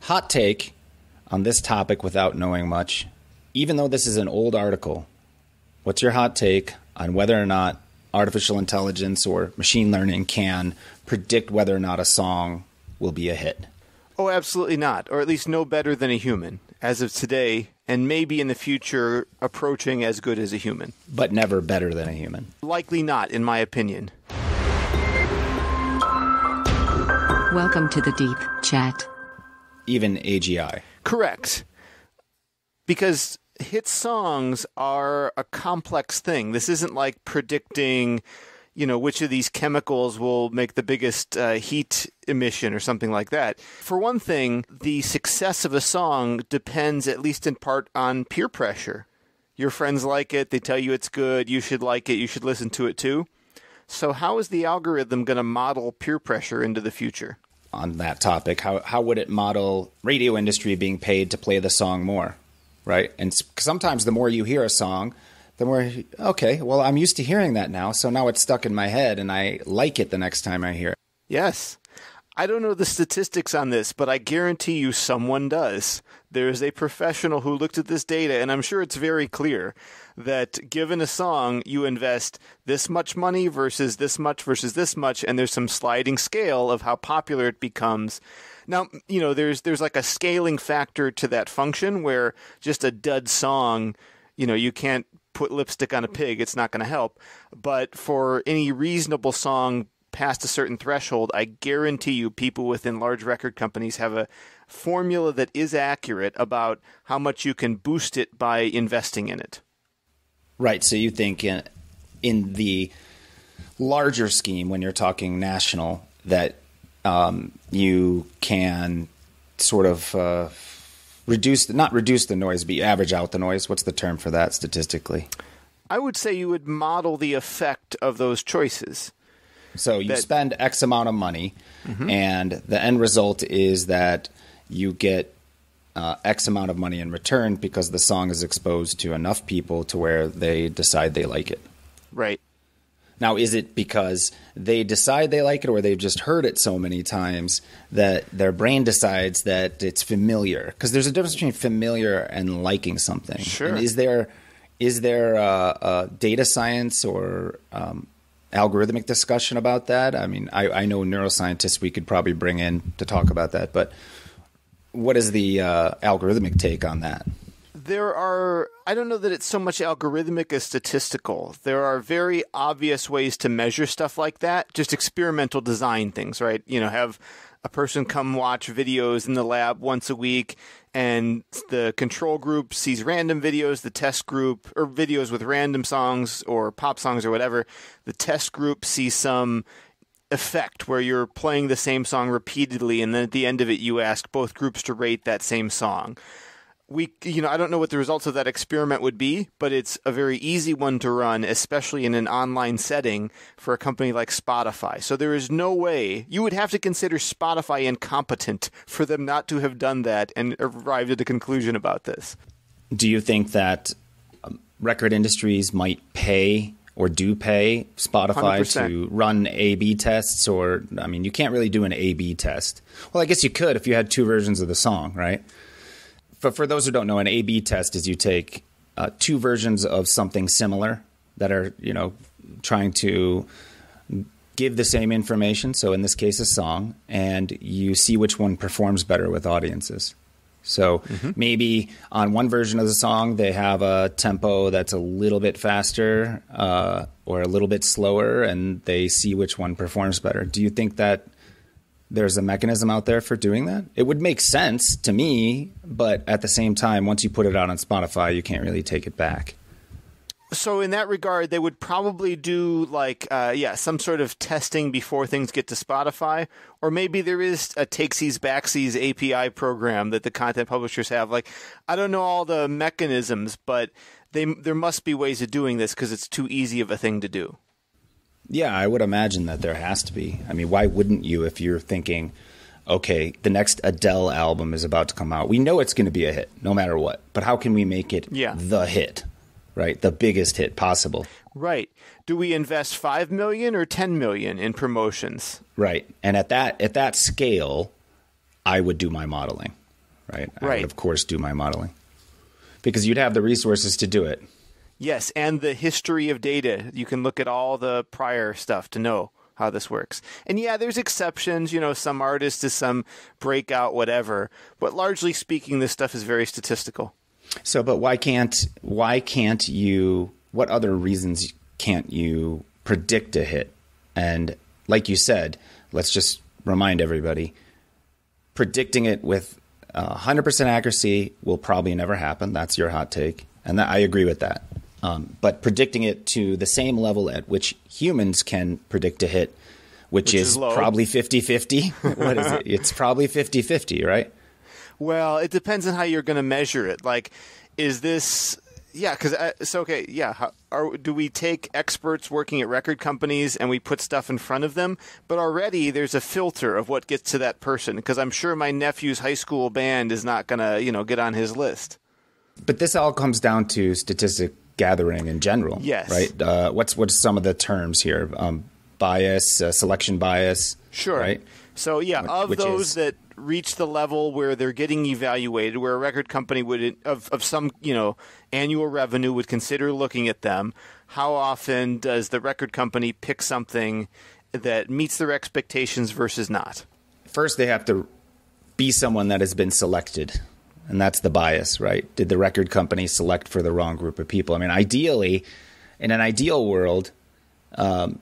hot take on this topic without knowing much. Even though this is an old article, what's your hot take on whether or not artificial intelligence or machine learning can predict whether or not a song will be a hit? Oh, absolutely not, or at least no better than a human, as of today, and maybe in the future approaching as good as a human. But never better than a human. Likely not, in my opinion. Welcome to the Deep Chat. Even AGI. Correct. Because hit songs are a complex thing. This isn't like predicting, which of these chemicals will make the biggest heat emission or something like that. For one thing, the success of a song depends, at least in part, on peer pressure. Your friends like it, they tell you it's good, you should like it, you should listen to it too. So how is the algorithm going to model peer pressure into the future? On that topic, how would it model radio industry being paid to play the song more, right? And sometimes the more you hear a song, the more, okay, well, I'm used to hearing that now, so now it's stuck in my head and I like it the next time I hear it. Yes. I don't know the statistics on this, but I guarantee you someone does. There is a professional who looked at this data, and I'm sure it's very clear that given a song, you invest this much money versus this much, and there's some sliding scale of how popular it becomes. Now, there's like a scaling factor to that function where just a dud song, you can't put lipstick on a pig. It's not going to help. But for any reasonable song past a certain threshold, I guarantee you people within large record companies have a formula that is accurate about how much you can boost it by investing in it. Right. So you think in the larger scheme, when you're talking national, that you can sort of not reduce the noise, but you average out the noise. What's the term for that statistically? I would say you would model the effect of those choices. So you spend X amount of money, and the end result is that you get X amount of money in return because the song is exposed to enough people to where they decide they like it. Right. Now, is it because they decide they like it, or they've just heard it so many times that their brain decides that it's familiar? Because there's a difference between familiar and liking something. Sure. And is there data science or algorithmic discussion about that? I mean, I know neuroscientists we could probably bring in to talk about that, but what is the algorithmic take on that? I don't know that it's so much algorithmic as statistical. There are very obvious ways to measure stuff like that, just experimental design things, right? Have a person come watch videos in the lab once a week, and the control group sees random videos, the test group, or videos with random songs or pop songs or whatever. The test group sees some effect where you're playing the same song repeatedly, and then at the end of it, you ask both groups to rate that same song. I don't know what the results of that experiment would be, but it's a very easy one to run, especially in an online setting for a company like Spotify. So there is no way you would have to consider Spotify incompetent for them not to have done that and arrived at a conclusion about this. Do you think that record industries might pay or do pay Spotify 100%. to run A/B tests? Or, I mean, you can't really do an A/B test. Well, I guess you could if you had two versions of the song, right? For those who don't know, an A/B test is you take two versions of something similar that are, trying to give the same information. So in this case, a song, and you see which one performs better with audiences. So maybe on one version of the song, they have a tempo that's a little bit faster or a little bit slower, and they see which one performs better. Do you think that there's a mechanism out there for doing that? It would make sense to me, but at the same time, once you put it out on Spotify, you can't really take it back. So in that regard, they would probably do some sort of testing before things get to Spotify, or maybe there is a takesies backsies API program that the content publishers have. I don't know all the mechanisms, but there must be ways of doing this because it's too easy of a thing to do. Yeah, I would imagine that there has to be. I mean, why wouldn't you if you're thinking, okay, the next Adele album is about to come out. We know it's going to be a hit no matter what, but how can we make it the hit, right? The biggest hit possible. Right. Do we invest $5 million or $10 million in promotions? Right. And at that scale, I would do my modeling. right? I Right. would, of course, do my modeling because you'd have the resources to do it. Yes, and the history of data. You can look at all the prior stuff to know how this works. And yeah, there's exceptions, some artist is some breakout, whatever. But largely speaking, this stuff is very statistical. So, but why can't you, what other reasons can't you predict a hit? And like you said, let's just remind everybody, predicting it with 100% accuracy will probably never happen. That's your hot take. And I agree with that. But predicting it to the same level at which humans can predict a hit, which is probably 50-50. What is it? It's probably 50-50, right? Well, it depends on how you're going to measure it. Like, is this... Yeah, because do we take experts working at record companies and we put stuff in front of them? But already there's a filter of what gets to that person, because I'm sure my nephew's high school band is not going to, get on his list. But this all comes down to statistic gathering in general. Yes. Right? What's some of the terms here? Bias, selection bias. Sure. Right? So, of those that reach the level where they're getting evaluated, where a record company would, of some, annual revenue would consider looking at them, how often does the record company pick something that meets their expectations versus not? First, they have to be someone that has been selected. And that's the bias, right? Did the record company select for the wrong group of people? I mean, ideally, in an ideal world, the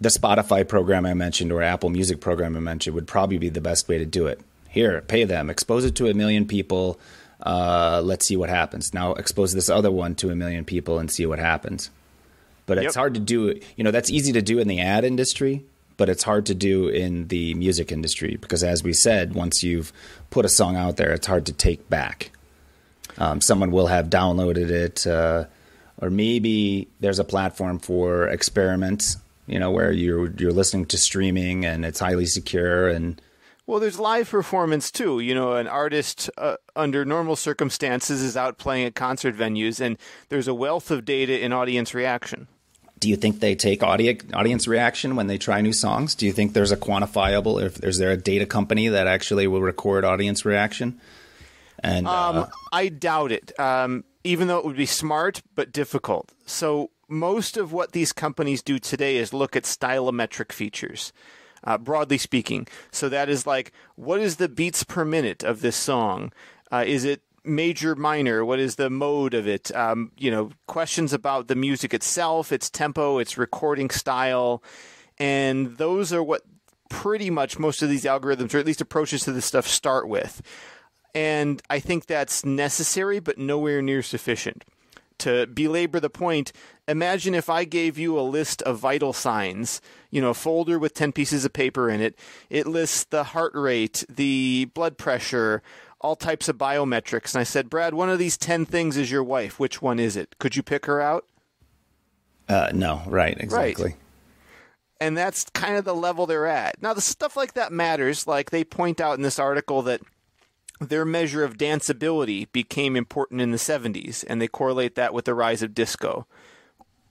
Spotify program I mentioned or Apple Music program I mentioned would probably be the best way to do it. Here, pay them, expose it to 1 million people. Let's see what happens. Now expose this other one to 1 million people and see what happens. But it's hard to do. That's easy to do in the ad industry, but it's hard to do in the music industry because, as we said, once you've put a song out there, it's hard to take back. Someone will have downloaded it, or maybe there's a platform for experiments, where you're listening to streaming and it's highly secure. And well, there's live performance too. An artist under normal circumstances is out playing at concert venues, and there's a wealth of data in audience reaction. Do you think they take audience reaction when they try new songs? Do you think there's a quantifiable, is there a data company that actually will record audience reaction? And I doubt it, even though it would be smart but difficult. So most of what these companies do today is look at stylometric features, broadly speaking. So that is like, what is the beats per minute of this song? Is it major, minor? What is the mode of it? Questions about the music itself, its tempo, its recording style. And those are what pretty much most of these algorithms, or at least approaches to this stuff, start with. And I think that's necessary, but nowhere near sufficient. To belabor the point, imagine if I gave you a list of vital signs, a folder with 10 pieces of paper in it. It lists the heart rate, the blood pressure, all types of biometrics. And I said, Brad, one of these 10 things is your wife. Which one is it? Could you pick her out? No, right, exactly. Right. And that's kind of the level they're at. Now, the stuff like that matters. Like they point out in this article that their measure of danceability became important in the 70s, and they correlate that with the rise of disco.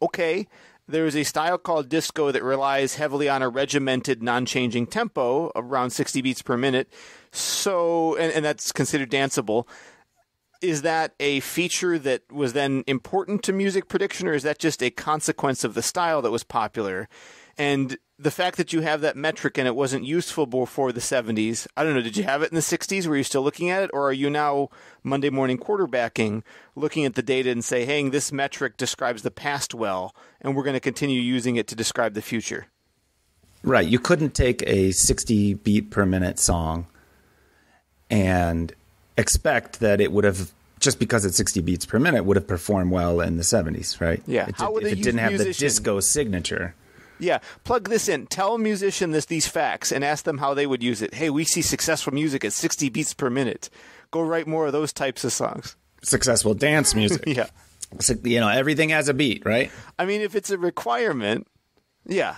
Okay, there is a style called disco that relies heavily on a regimented, non-changing tempo, around 60 beats per minute. So, and that's considered danceable. Is that a feature that was then important to music prediction, or is that just a consequence of the style that was popular? And the fact that you have that metric and it wasn't useful before the 70s, I don't know, did you have it in the 60s? Were you still looking at it? Or are you now Monday morning quarterbacking, looking at the data and say, hey, this metric describes the past well, and we're going to continue using it to describe the future? Right. You couldn't take a 60 beat per minute song and expect that it would have, just because it's 60 beats per minute, would have performed well in the 70s, right? Yeah. If it didn't have the disco signature. Yeah, plug this in. Tell a musician these facts and ask them how they would use it. Hey, we see successful music at 60 beats per minute. Go write more of those types of songs. Successful dance music. Yeah. So, everything has a beat, right? I mean, if it's a requirement, yeah.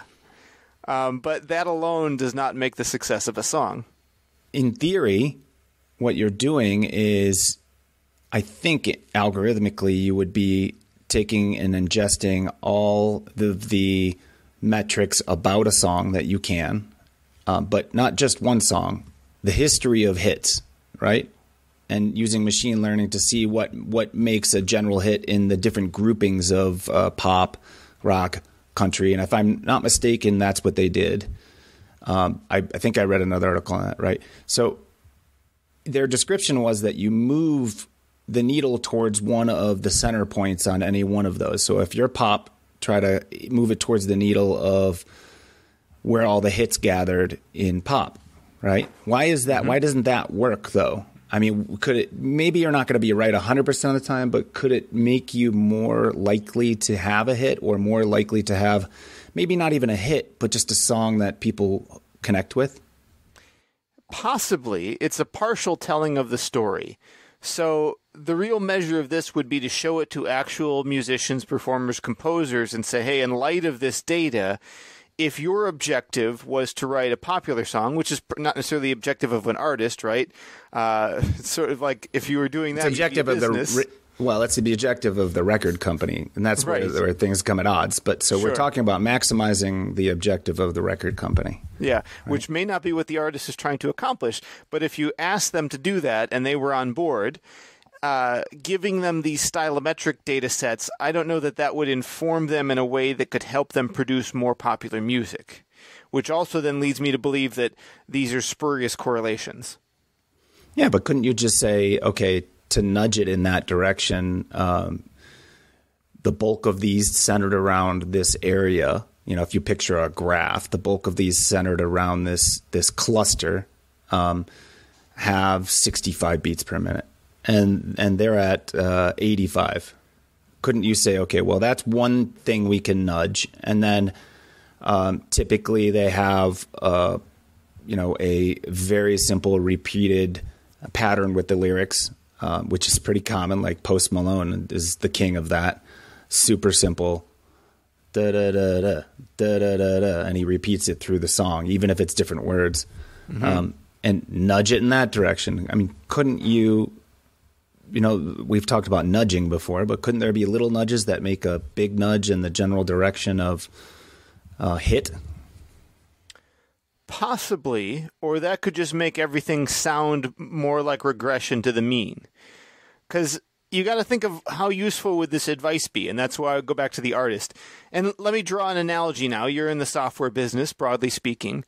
But that alone does not make the success of a song. In theory, what you're doing is, I think algorithmically, you would be taking and ingesting all the metrics about a song that you can, but not just one song, the history of hits, right? and using machine learning to see what makes a general hit in the different groupings of pop, rock, country. And if I'm not mistaken, that's what they did. I think I read another article on that, right? So their description was that you move the needle towards one of the center points on any one of those. So if you're pop, try to move it towards the needle of where all the hits gathered in pop, right? Why is that? Why doesn't that work, though? I mean, could it? Maybe you're not going to be right 100% of the time, but could it make you more likely to have a hit, or more likely to have maybe not even a hit, but just a song that people connect with? Possibly. It's a partial telling of the story. So the real measure of this would be to show it to actual musicians, performers, composers, and say, hey, in light of this data, if your objective was to write a popular song, which is not necessarily the objective of an artist, right? It's sort of like if you were doing that, it's objective of that's the objective of the record company, and that's right. where things come at odds. But so Sure. we're talking about maximizing the objective of the record company. Yeah, which may not be what the artist is trying to accomplish. But if you ask them to do that and they were on board, giving them these stylometric data sets, I don't know that would inform them in a way that could help them produce more popular music, which also then leads me to believe that these are spurious correlations. Yeah, but couldn't you just say, okay, to nudge it in that direction, the bulk of these centered around this area? You know, if you picture a graph, the bulk of these centered around this cluster have 65 beats per minute, and they're at 85. Couldn't you say, okay, well, that's one thing we can nudge, and then typically they have a very simple repeated pattern with the lyrics, which is pretty common. Like Post Malone is the king of that. Super simple. Da da da da da da da da, and he repeats it through the song, even if it's different words, and nudge it in that direction. I mean, couldn't you? You know, we've talked about nudging before, but couldn't there be little nudges that make a big nudge in the general direction of hit? Possibly, or that could just make everything sound more like regression to the mean. Because you got to think of how useful would this advice be, and that's why I go back to the artist. And let me draw an analogy now. You're in the software business, broadly speaking.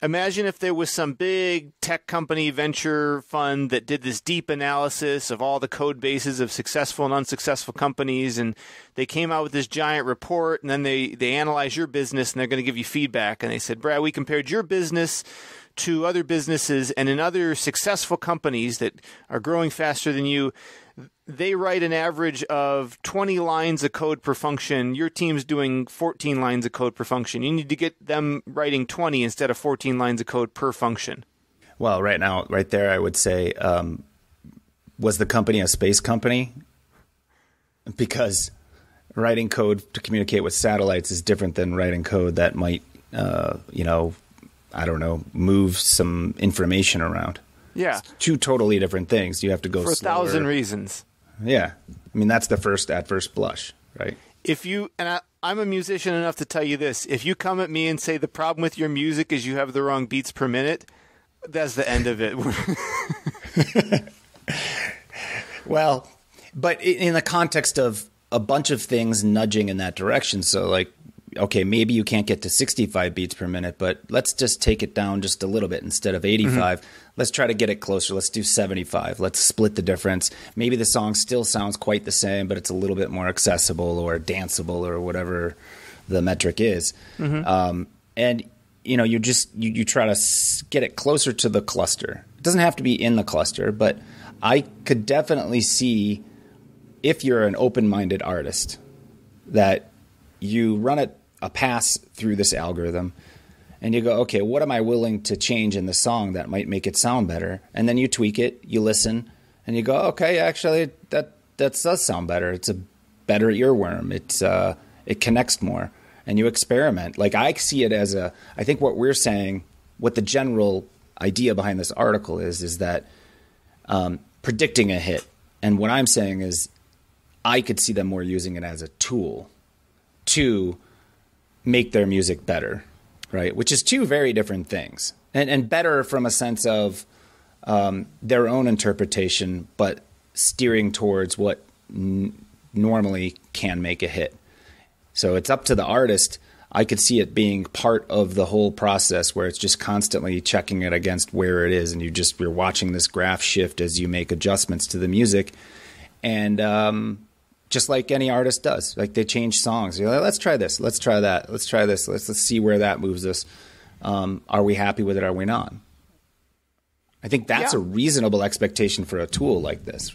Imagine if there was some big tech company venture fund that did this deep analysis of all the code bases of successful and unsuccessful companies, and they came out with this giant report, and then they analyze your business, and they're going to give you feedback. And they said, Brad, we compared your business to other businesses, and in other successful companies that are growing faster than you, they write an average of 20 lines of code per function. Your team's doing 14 lines of code per function. You need to get them writing 20 instead of 14 lines of code per function. Well, right there, I would say, was the company a space company? Because writing code to communicate with satellites is different than writing code that might, move some information around. Yeah. It's two totally different things. You have to go for slower. 1,000 reasons. Yeah. I mean, that's at first blush, right? I'm a musician enough to tell you this. If you come at me and say the problem with your music is you have the wrong beats per minute, that's the end of it. Well, but in the context of a bunch of things nudging in that direction, so like, okay, maybe you can't get to 65 beats per minute, but let's just take it down just a little bit. Instead of 85, let's try to get it closer. Let's do 75. Let's split the difference. Maybe the song still sounds quite the same, but it's a little bit more accessible or danceable or whatever the metric is. And, you try to get it closer to the cluster. It doesn't have to be in the cluster, but I could definitely see, if you're an open-minded artist, that you run a pass through this algorithm and you go, okay, what am I willing to change in the song that might make it sound better? And then you tweak it, you listen, and you go, okay, actually that does sound better. It's a better earworm. It connects more, and you experiment. Like, I see it as I think what we're saying, what the general idea behind this article is that predicting a hit. And what I'm saying is I could see them more using it as a tool to make their music better, right? Which is two very different things. And better from a sense of their own interpretation, but steering towards what normally can make a hit. So it's up to the artist. I could see it being part of the whole process where it's just constantly checking it against where it is, and you're watching this graph shift as you make adjustments to the music. And just like any artist does, like they change songs. You're like, let's try this, let's try that, let's try this, let's see where that moves us. Are we happy with it? Are we not? I think that's a reasonable expectation for a tool like this.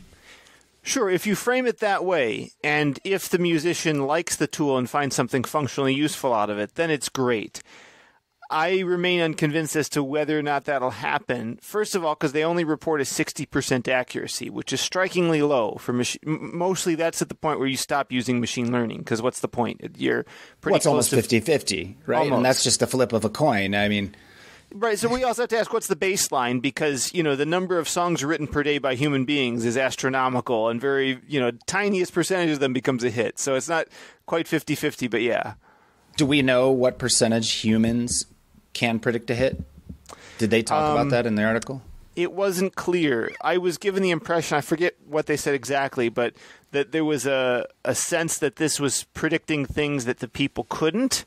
Sure, if you frame it that way, and if the musician likes the tool and finds something functionally useful out of it, then it's great. I remain unconvinced as to whether or not that'll happen. First of all, because they only report a 60% accuracy, which is strikingly low for mostly that's at the point where you stop using machine learning, because what's the point? You're pretty close almost 50-50, right? Almost. And that's just a flip of a coin. I mean, right, so we also have to ask what's the baseline, because, the number of songs written per day by human beings is astronomical, and very, tiniest percentage of them becomes a hit. So it's not quite 50-50, but yeah. Do we know what percentage humans can predict a hit? Did they talk about that in the article? It wasn't clear. I was given the impression, I forget what they said exactly, but that there was a sense that this was predicting things that the people couldn't.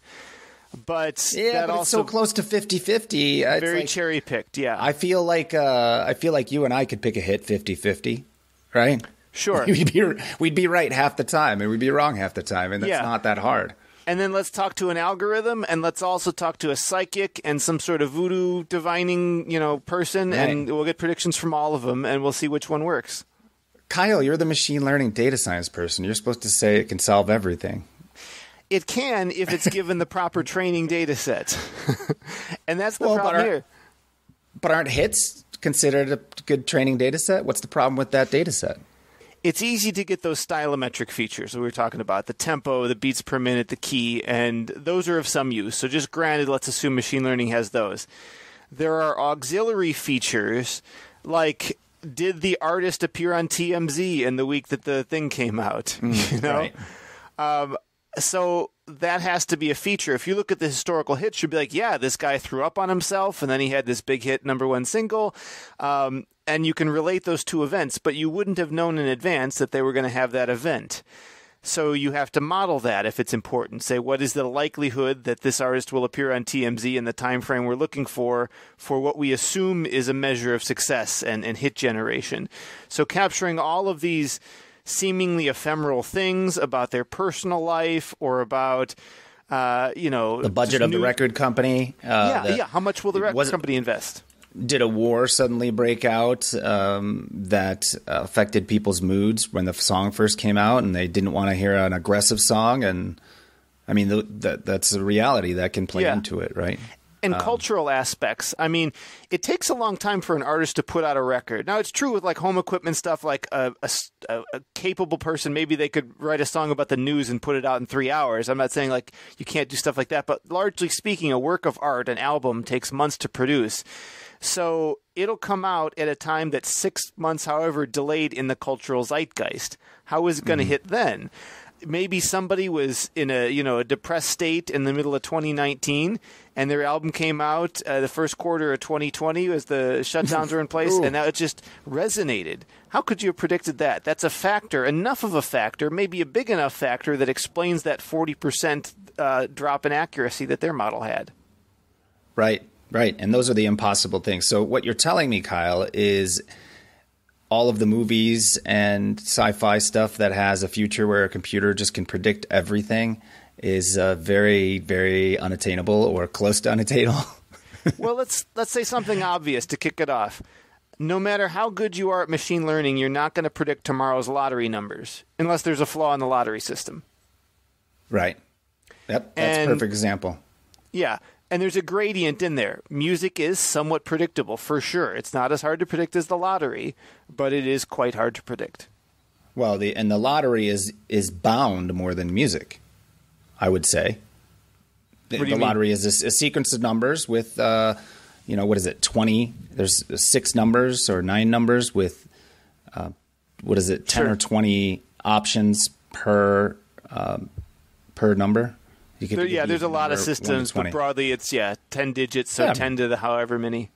But that but also it's so close to 50-50. Very cherry picked, yeah. I feel like you and I could pick a hit 50-50, right? Sure. We'd be right half the time, and we'd be wrong half the time, and that's not that hard. And then let's talk to an algorithm, and let's also talk to a psychic and some sort of voodoo divining, person, right. And we'll get predictions from all of them, and we'll see which one works. Kyle, you're the machine learning data science person. You're supposed to say it can solve everything. It can if it's given the proper training data set. And that's the problem here. But aren't hits considered a good training data set? What's the problem with that data set? It's easy to get those stylometric features that we were talking about, the tempo, the beats per minute, the key, and those are of some use. So just granted, let's assume machine learning has those. There are auxiliary features like, did the artist appear on TMZ in the week that the thing came out? Right. So that has to be a feature. If you look at the historical hits, you'd be like, yeah, this guy threw up on himself, and then he had this big hit #1 single. And you can relate those two events, but you wouldn't have known in advance that they were going to have that event. So you have to model that if it's important. Say, what is the likelihood that this artist will appear on TMZ in the time frame we're looking for what we assume is a measure of success and hit generation. So capturing all of these seemingly ephemeral things about their personal life or about, the budget of the record company. How much will the record company invest? Did a war suddenly break out that affected people's moods when the song first came out, and they didn't want to hear an aggressive song? And I mean, that's a reality that can play into it, right? And cultural aspects. I mean, it takes a long time for an artist to put out a record. Now, it's true with like home equipment stuff, like a capable person, maybe they could write a song about the news and put it out in 3 hours. I'm not saying like you can't do stuff like that, but largely speaking, a work of art, an album, takes months to produce. So it'll come out at a time that's 6 months, however, delayed in the cultural zeitgeist. How is it going to hit then? Maybe somebody was in a depressed state in the middle of 2019, and their album came out the first quarter of 2020 as the shutdowns were in place, and now it just resonated. How could you have predicted that? That's a factor, enough of a factor, maybe a big enough factor that explains that 40% drop in accuracy that their model had. Right. And those are the impossible things. So what you're telling me, Kyle, is all of the movies and sci-fi stuff that has a future where a computer just can predict everything is very, very unattainable or close to unattainable. Well, let's say something obvious to kick it off. No matter how good you are at machine learning, you're not going to predict tomorrow's lottery numbers unless there's a flaw in the lottery system. Right. Yep, that's a perfect example. Yeah. And there's a gradient in there. Music is somewhat predictable, for sure. It's not as hard to predict as the lottery, but it is quite hard to predict. Well, the lottery is bound more than music, I would say. The lottery is a sequence of numbers with, what is it, 20? There's 6 numbers or 9 numbers with, 10 or 20 options per number. There's a lot of systems, but broadly it's 10 digits, so 10 to the however many.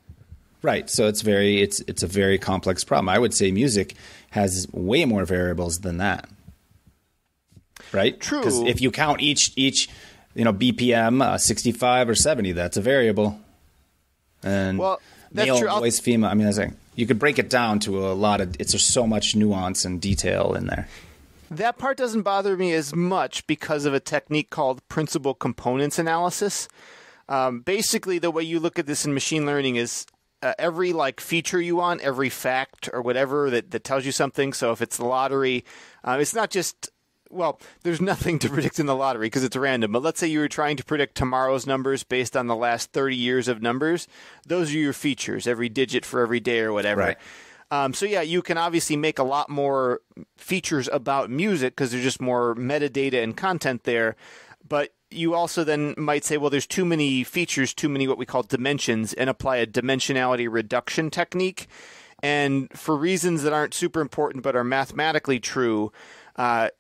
Right. So it's a very complex problem. I would say music has way more variables than that. Right? True. Because if you count each BPM, 65 or 70, that's a variable. And that's male, true. voice, female. I mean, you could break it down to a lot of. There's so much nuance and detail in there. That part doesn't bother me as much because of a technique called principal components analysis. Basically, the way you look at this in machine learning is every feature you want, every fact or whatever that tells you something. So if it's the lottery, it's not just. Well, there's nothing to predict in the lottery because it's random. But let's say you were trying to predict tomorrow's numbers based on the last 30 years of numbers. Those are your features, every digit for every day or whatever. Right. So, yeah, you can obviously make a lot more features about music because there's just more metadata and content there. But you also then might say, well, there's too many features, too many what we call dimensions, and apply a dimensionality reduction technique. And for reasons that aren't super important but are mathematically true,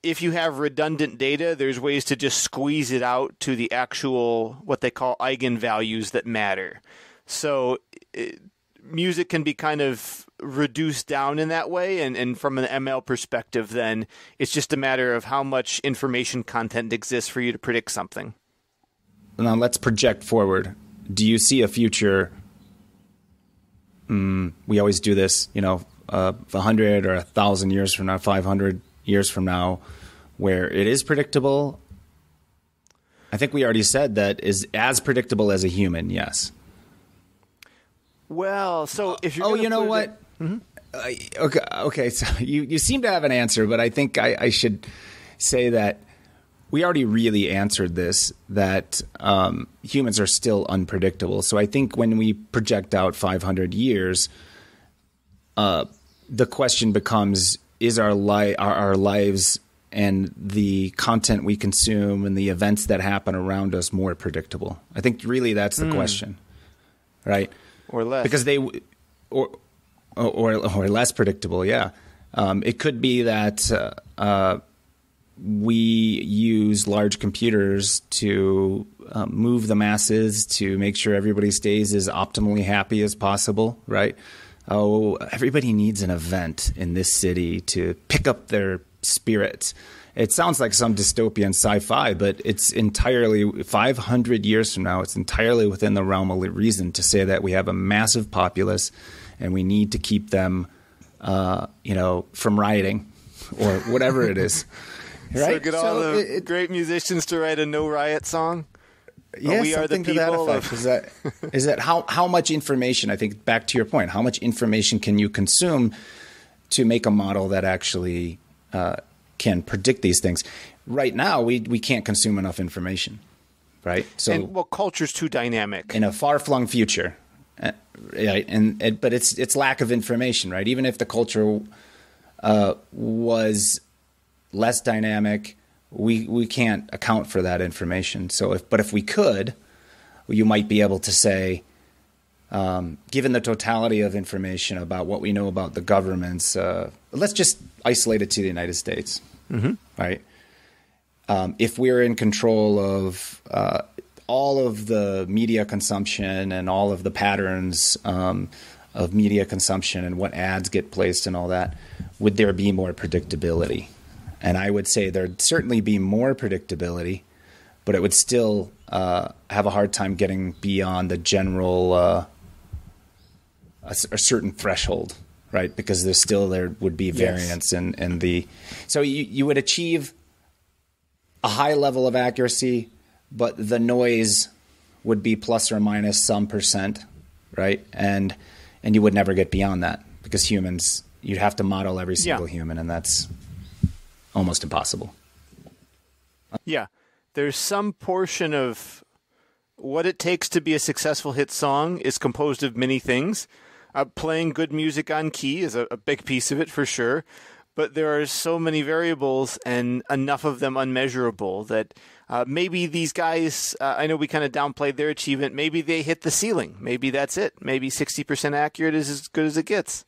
if you have redundant data, there's ways to just squeeze it out to the actual what they call eigenvalues that matter. So music can be kind of reduced down in that way, and from an ML perspective, then it's just a matter of how much information content exists for you to predict something. Now let's project forward. Do you see a future? We always do this, 100 or 1,000 years from now, 500 years from now, where it is predictable. I think we already said that is as predictable as a human. Yes. Well, so if you're you know what? Okay. So you seem to have an answer, but I think I should say that we already really answered this, that humans are still unpredictable. So I think when we project out 500 years, the question becomes, is our lives and the content we consume and the events that happen around us more predictable? I think really that's the question, right? Or less. Because or less predictable, yeah. It could be that we use large computers to move the masses to make sure everybody stays as optimally happy as possible, right? Oh, everybody needs an event in this city to pick up their spirits. It sounds like some dystopian sci-fi, but it's entirely 500 years from now. It's entirely within the realm of reason to say that we have a massive populace and we need to keep them, from rioting or whatever it is. Right? So get all the great musicians to write a no riot song. Yeah, we are the something to that people effect. Is that how much information? I think back to your point, how much information can you consume to make a model that actually can predict these things? Right now, we can't consume enough information, right? So, culture's too dynamic in a far-flung future, right? But it's lack of information, right? Even if the culture was less dynamic, we can't account for that information. So if we could, you might be able to say, given the totality of information about what we know about the governments, let's just isolate it to the United States, right? If we're in control of all of the media consumption and all of the patterns of media consumption and what ads get placed and all that, would there be more predictability? And I would say there'd certainly be more predictability, but it would still have a hard time getting beyond the general a certain threshold, right? Because there would be variance in the. So you would achieve a high level of accuracy, but the noise would be plus or minus some percent, right? And you would never get beyond that because humans, you'd have to model every single human, and that's almost impossible. Yeah. There's some portion of what it takes to be a successful hit song is composed of many things. Playing good music on key is a big piece of it for sure. But there are so many variables and enough of them unmeasurable that maybe these guys, I know we kind of downplayed their achievement. Maybe they hit the ceiling. Maybe that's it. Maybe 60% accurate is as good as it gets.